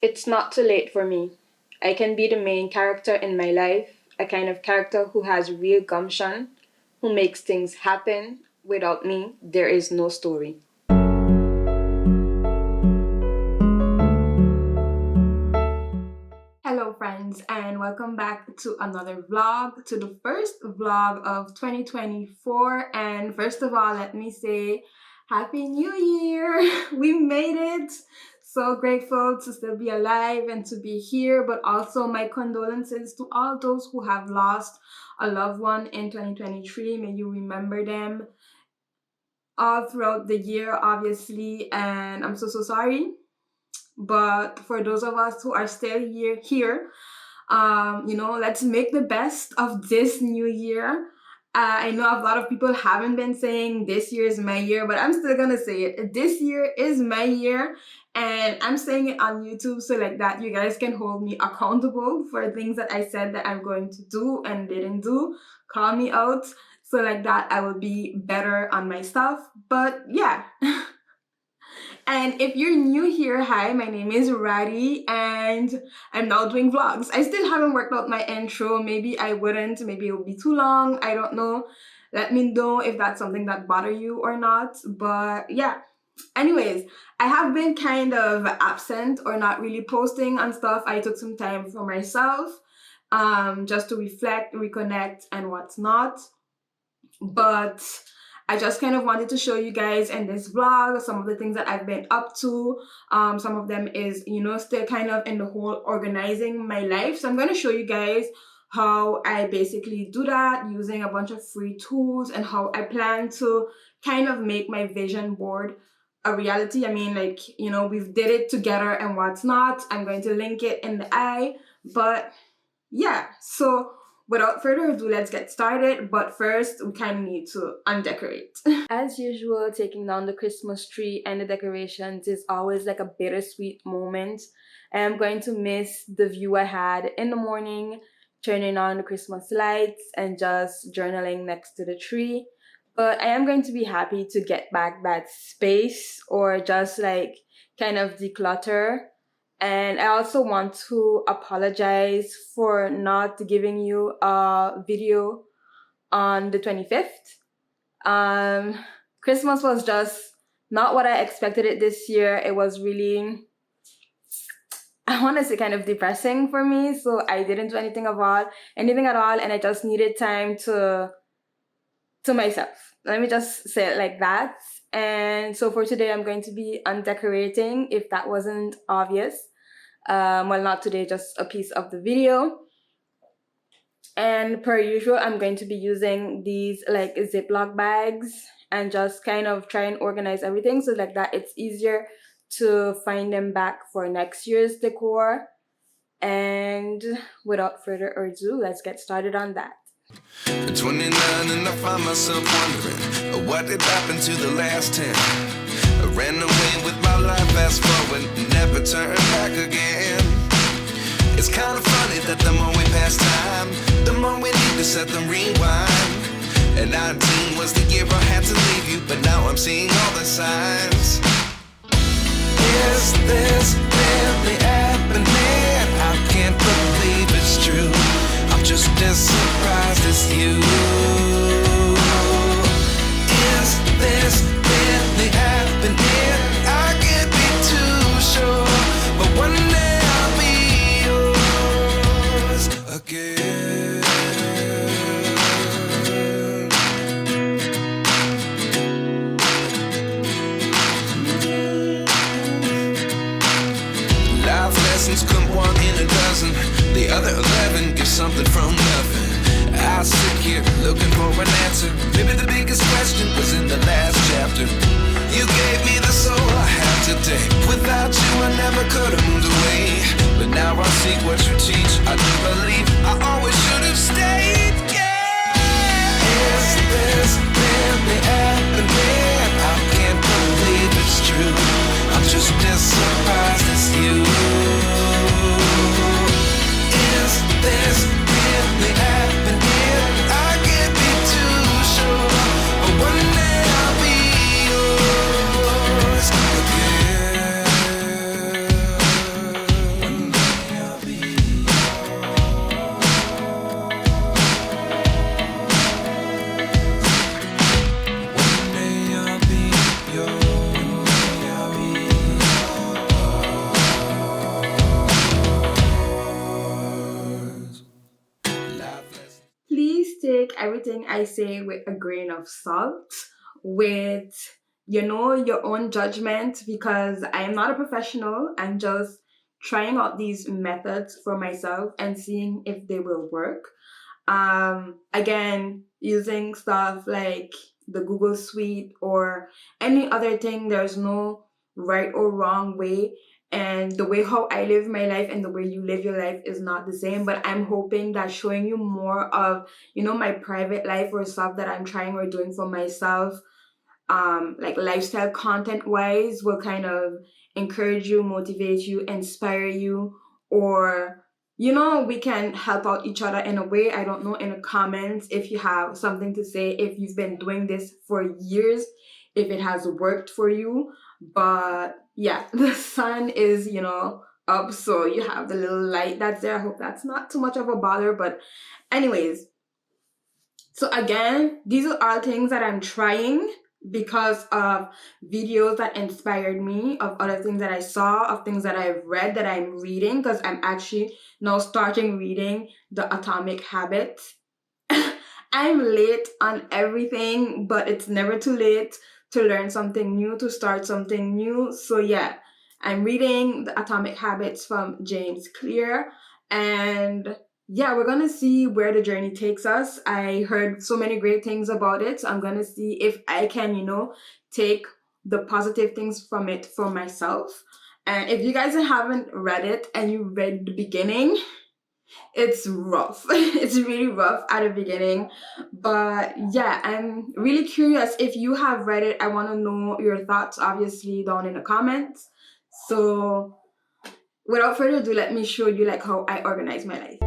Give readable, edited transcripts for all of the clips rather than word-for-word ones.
It's not too late for me. I can be the main character in my life, a kind of character who has real gumption, who makes things happen. Without me, there is no story. Hello, friends, and welcome back to another vlog, to the first vlog of 2024. And first of all, let me say Happy New Year! We made it! So grateful to still be alive and to be here, but also my condolences to all those who have lost a loved one in 2023. May you remember them all throughout the year, obviously, and I'm so sorry. But for those of us who are still here, let's make the best of this new year. I know a lot of people haven't been saying this year is my year, but I'm still gonna say it. This year is my year, and I'm saying it on YouTube so like that you guys can hold me accountable for things that I said that I'm going to do and didn't do. Call me out so like that I will be better on my stuff. But yeah. And if you're new here, hi, my name is Radi and I'm now doing vlogs. I still haven't worked out my intro. Maybe I wouldn't, maybe it'll be too long. I don't know. Let me know if that's something that bother you or not. But yeah. Anyways, I have been kind of absent or not really posting on stuff. I took some time for myself, just to reflect, reconnect, and what's not. But I just kind of wanted to show you guys in this vlog some of the things that I've been up to. Some of them is, still kind of in the whole organizing my life. So I'm going to show you guys how I basically do that using a bunch of free tools and how I plan to kind of make my vision board a reality. I mean, like, we've did it together and what's not. I'm going to link it in the eye. But yeah, so without further ado, let's get started. But first, we kind of need to undecorate. As usual, taking down the Christmas tree and the decorations is always like a bittersweet moment. I am going to miss the view I had in the morning, turning on the Christmas lights and just journaling next to the tree. But I am going to be happy to get back that space or just like kind of declutter. And I also want to apologize for not giving you a video on the 25th. Christmas was just not what I expected it this year. It was really, I want to say, kind of depressing for me. So I didn't do anything at all. And I just needed time to myself. Let me just say it like that. And so for today, I'm going to be undecorating, if that wasn't obvious. Well, not today, just a piece of the video. And per usual, I'm going to be using these like Ziploc bags and just kind of try and organize everything so like that it's easier to find them back for next year's decor. And without further ado, let's get started on that. At 29 and I find myself wondering what did happen to the last 10. I ran away with my life, fast forward, never turn back again. It's kind of funny that the more we pass time, the more we need to set the rewind. And 19 was the year I had to leave you, but now I'm seeing all the signs. Is this really happening? I can't believe it's true. I'm just as surprised as you. Is this really happening? I can't be too sure, but one day I'll be yours again. Life lessons come one in a dozen. The other 11 give something from nothing. I sit here looking for an answer. Maybe the biggest question was in the last chapter. You gave me the soul I have today. Without you I never could have moved away. But now I see what you teach. I do believe I always should have stayed. Yeah. Is this really happening? I can't believe it's true. I'm just as surprised as you. Is this really happening? I can't be too sure, but one day I'll be yours again. everything I say with a grain of salt, with, you know, your own judgment, because I am not a professional. I'm just trying out these methods for myself and seeing if they will work. Again, using stuff like the Google Suite or any other thing, there's no right or wrong way. And the way how I live my life and the way you live your life is not the same. But I'm hoping that showing you more of, you know, my private life or stuff that I'm trying or doing for myself, like lifestyle content wise, will kind of encourage you, motivate you, inspire you, or, you know, we can help out each other in a way. I don't know, in the comments, if you have something to say, if you've been doing this for years, if it has worked for you. But yeah, the sun is, you know, up, so you have the little light that's there. I hope that's not too much of a bother. But anyways, so again, these are all things that I'm trying because of videos that inspired me, of other things that I saw, of things that I've read, that I'm reading, because I'm actually now starting reading The Atomic Habits. I'm late on everything, but it's never too late to learn something new, to start something new. So yeah, I'm reading The Atomic Habits from James Clear, and yeah, we're gonna see where the journey takes us. I heard so many great things about it, so I'm gonna see if I can, you know, take the positive things from it for myself. And if you guys haven't read it and you read the beginning, it's rough. It's really rough at the beginning. But yeah, I'm really curious if you have read it. I want to know your thoughts, obviously, down in the comments. So without further ado, let me show you like how I organize my life.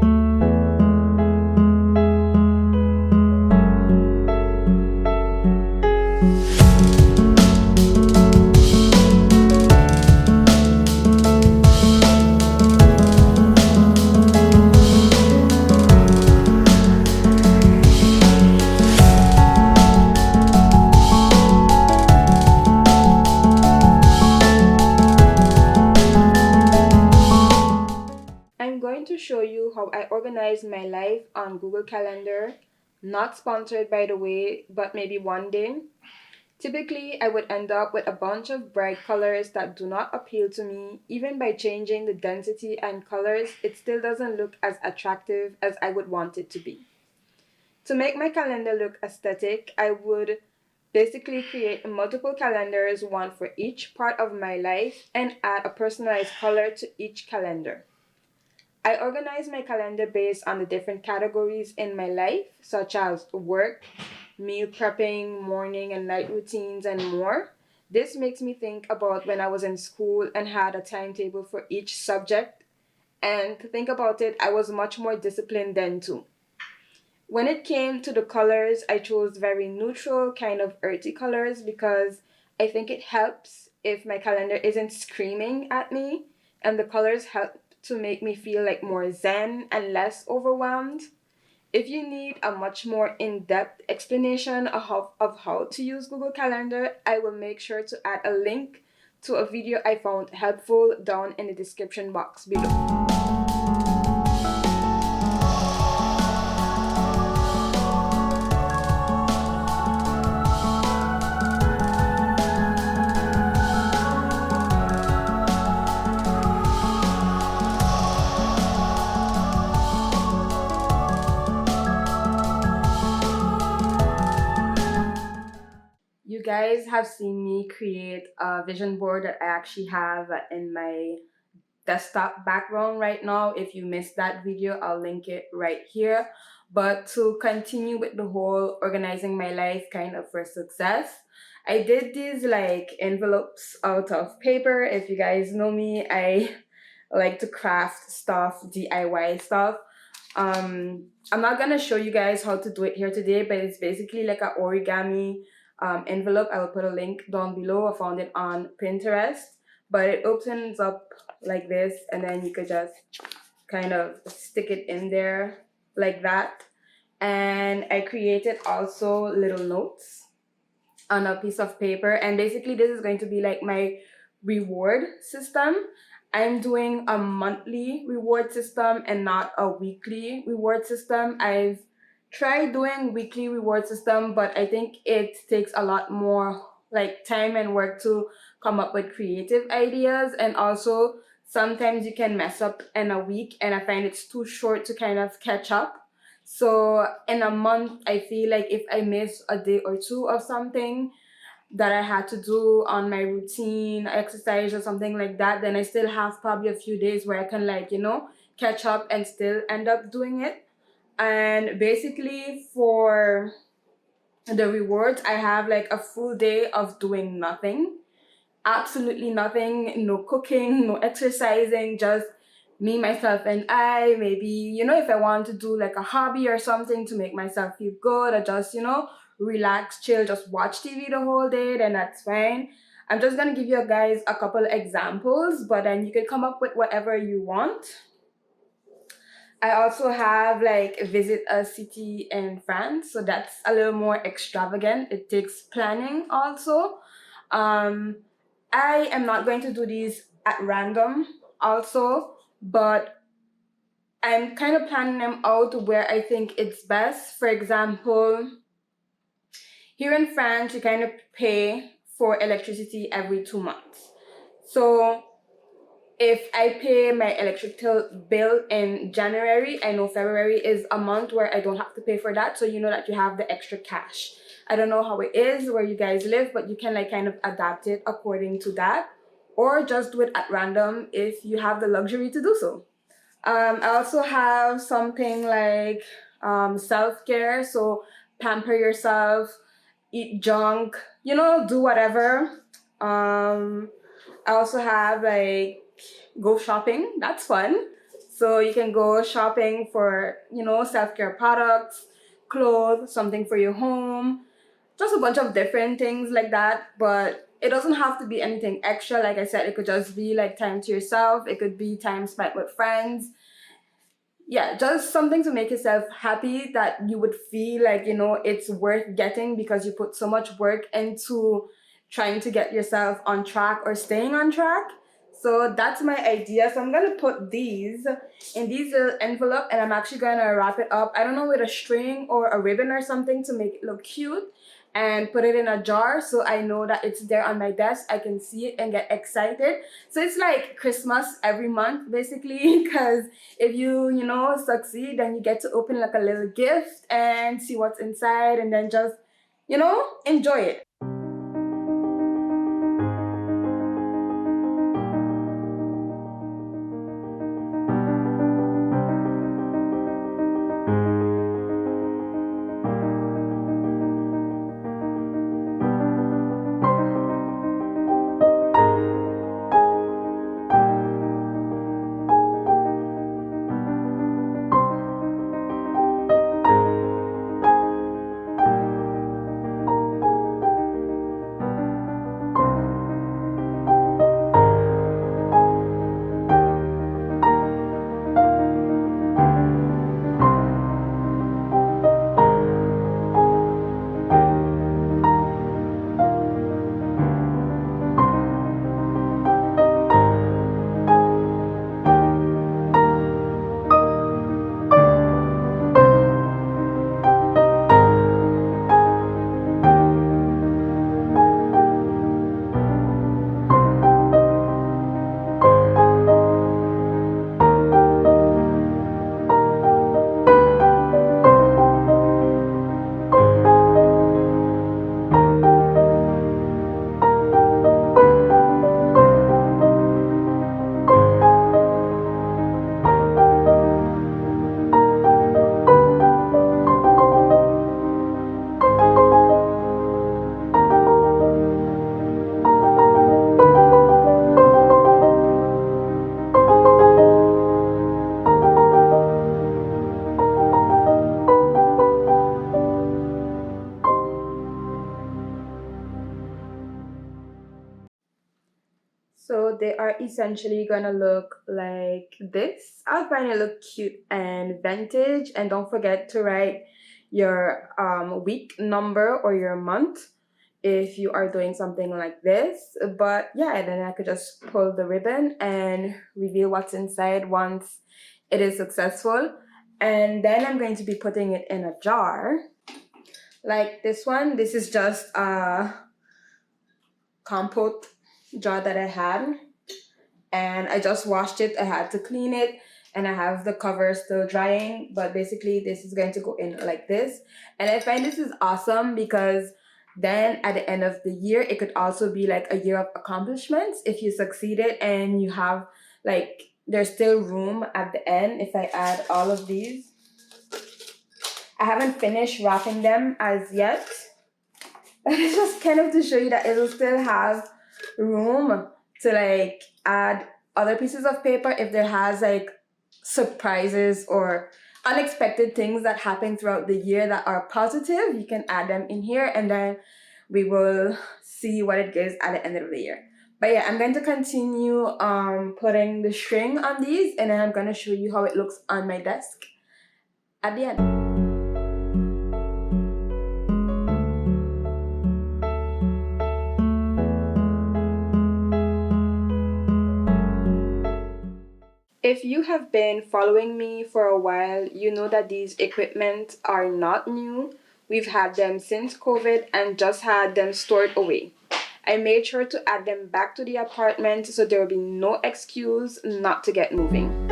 I'm going to show you how I organize my life on Google Calendar. Not sponsored, by the way, but maybe one day. Typically, I would end up with a bunch of bright colors that do not appeal to me. Even by changing the density and colors, it still doesn't look as attractive as I would want it to be. To make my calendar look aesthetic, I would basically create multiple calendars, one for each part of my life, and add a personalized color to each calendar. I organize my calendar based on the different categories in my life, such as work, meal prepping, morning and night routines, and more. This makes me think about when I was in school and had a timetable for each subject. And to think about it, I was much more disciplined then too. When it came to the colors, I chose very neutral, kind of earthy colors because I think it helps if my calendar isn't screaming at me, and the colors help to make me feel like more zen and less overwhelmed. If you need a much more in-depth explanation of how to use Google Calendar, I will make sure to add a link to a video I found helpful down in the description box below. You guys have seen me create a vision board that I actually have in my desktop background right now. If you missed that video, I'll link it right here. But to continue with the whole organizing my life kind of for success, I did these like envelopes out of paper. If you guys know me, I like to craft stuff, DIY stuff. I'm not gonna show you guys how to do it here today, but it's basically like an origami envelope. I will put a link down below. I found it on Pinterest, but it opens up like this, and then you could just kind of stick it in there like that. And I created also little notes on a piece of paper, and basically this is going to be like my reward system. I'm doing a monthly reward system and not a weekly reward system. I've try doing weekly reward system, but I think it takes a lot more like time and work to come up with creative ideas, and also sometimes you can mess up in a week and I find it's too short to kind of catch up. So in a month, I feel like if I miss a day or two of something that I had to do on my routine, exercise or something like that, then I still have probably a few days where I can, like, catch up and still end up doing it. And basically, for the rewards, I have like a full day of doing nothing, absolutely nothing, no cooking, no exercising, just me, myself, and I. Maybe, if I want to do like a hobby or something to make myself feel good, or just, relax, chill, just watch TV the whole day, then that's fine. I'm just gonna give you guys a couple examples, but then you can come up with whatever you want. I also have like visit a city in France, so that's a little more extravagant. It takes planning also. Um, I am not going to do these at random also, but I'm kind of planning them out where I think it's best. For example, here in France, you kind of pay for electricity every 2 months. So if I pay my electrical bill in January, I know February is a month where I don't have to pay for that. So you know that you have the extra cash. I don't know how it is where you guys live, but you can like kind of adapt it according to that. Or just do it at random if you have the luxury to do so. I also have something like self-care. So pamper yourself, eat junk, do whatever. I also have like go shopping. That's fun. So you can go shopping for, self-care products, clothes, something for your home, just a bunch of different things like that. But it doesn't have to be anything extra. Like I said, it could just be like time to yourself. It could be time spent with friends. Yeah, just something to make yourself happy that you would feel like, it's worth getting because you put so much work into trying to get yourself on track or staying on track. So that's my idea. So I'm gonna put these in these little envelope, and I'm actually gonna wrap it up. I don't know, with a string or a ribbon or something to make it look cute, and put it in a jar so I know that it's there on my desk. I can see it and get excited. So it's like Christmas every month basically, because if you succeed, then you get to open like a little gift and see what's inside, and then just enjoy it. So they are essentially gonna look like this. I'll find it look cute and vintage. And don't forget to write your week number or your month if you are doing something like this. But yeah, and then I could just pull the ribbon and reveal what's inside once it is successful. And then I'm going to be putting it in a jar. Like this one. This is just a compote jar that I had. And I just washed it. I had to clean it. And I have the cover still drying. But basically, this is going to go in like this. And I find this is awesome because then at the end of the year, it could also be like a year of accomplishments if you succeeded and you have like, there's still room at the end if I add all of these. I haven't finished wrapping them as yet. But it's just kind of to show you that it will still have room to like add other pieces of paper if there has like surprises or unexpected things that happen throughout the year that are positive. You can add them in here and then we will see what it gives at the end of the year. But yeah, I'm going to continue putting the string on these and then I'm going to show you how it looks on my desk at the end. If you have been following me for a while, you know that these equipment are not new. We've had them since COVID and just had them stored away. I made sure to add them back to the apartment so there will be no excuse not to get moving.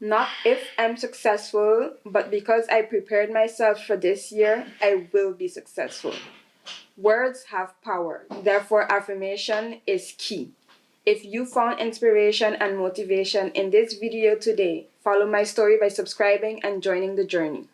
Not if I'm successful, but because I prepared myself for this year, I will be successful. Words have power, therefore affirmation is key. If you found inspiration and motivation in this video today, follow my story by subscribing and joining the journey.